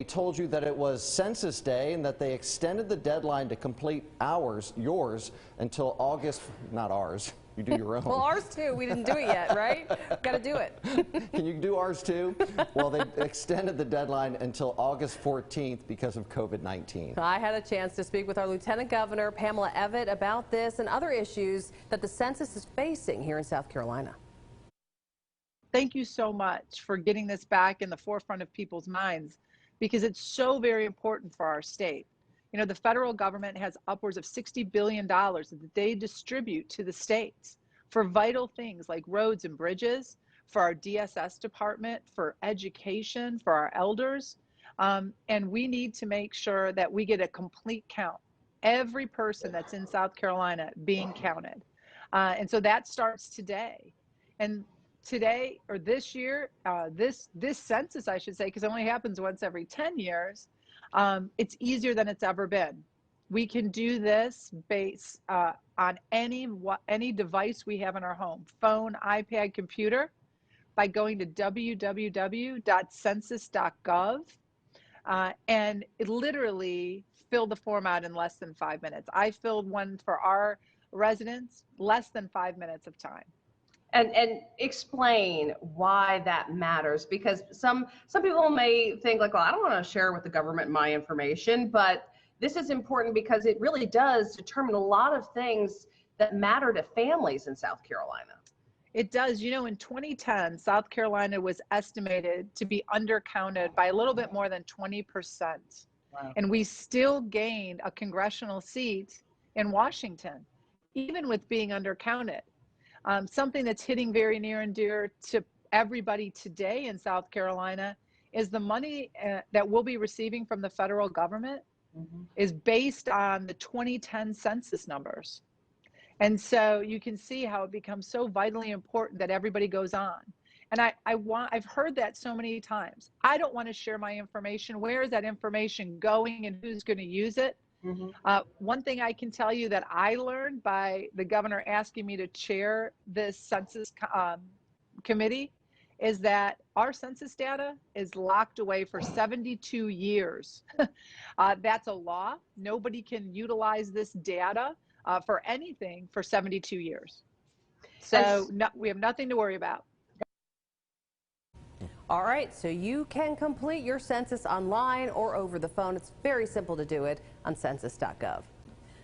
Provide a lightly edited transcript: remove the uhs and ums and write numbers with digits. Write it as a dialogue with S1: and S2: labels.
S1: We told you that it was Census Day and that they extended the deadline to complete yours, until August, not ours. You do your own.
S2: Well, ours too. We didn't do it yet, right? Got to do it.
S1: Can you do ours too? Well, they extended the deadline until August 14th because of COVID-19.
S2: I had a chance to speak with our Lieutenant Governor Pamela Evette about this and other issues that the census is facing here in South Carolina.
S3: Thank you so much for getting this back in the forefront of people's minds, because it's so very important for our state. You know, the federal government has upwards of $60 billion that they distribute to the states for vital things like roads and bridges, for our DSS department, for education, for our elders. And we need to make sure that we get a complete count. Every person that's in South Carolina being counted. And so that starts today. And today, or this year, this census, I should say, because it only happens once every 10 years, it's easier than it's ever been. We can do this based on any device we have in our home, phone, iPad, computer, by going to www.census.gov and it literally fill the form out in less than 5 minutes. I filled one for our residents, less than 5 minutes of time.
S4: And explain why that matters, because some people may think like, well, I don't want to share with the government my information, but this is important because it really does determine a lot of things that matter to families in South Carolina.
S3: It does. You know, in 2010, South Carolina was estimated to be undercounted by a little bit more than 20%.
S4: Wow.
S3: And we still gained a congressional seat in Washington, even with being undercounted. Something that's hitting very near and dear to everybody today in South Carolina is the money that we'll be receiving from the federal government is based on the 2010 census numbers. And so you can see how it becomes so vitally important that everybody goes on. And I've heard that so many times. I don't want to share my information. Where is that information going and who's going to use it? One thing I can tell you that I learned by the governor asking me to chair this census committee is that our census data is locked away for 72 years. That's a law. Nobody can utilize this data for anything for 72 years. So we have nothing to worry about.
S2: All right, so you can complete your census online or over the phone. It's very simple to do it on census.gov.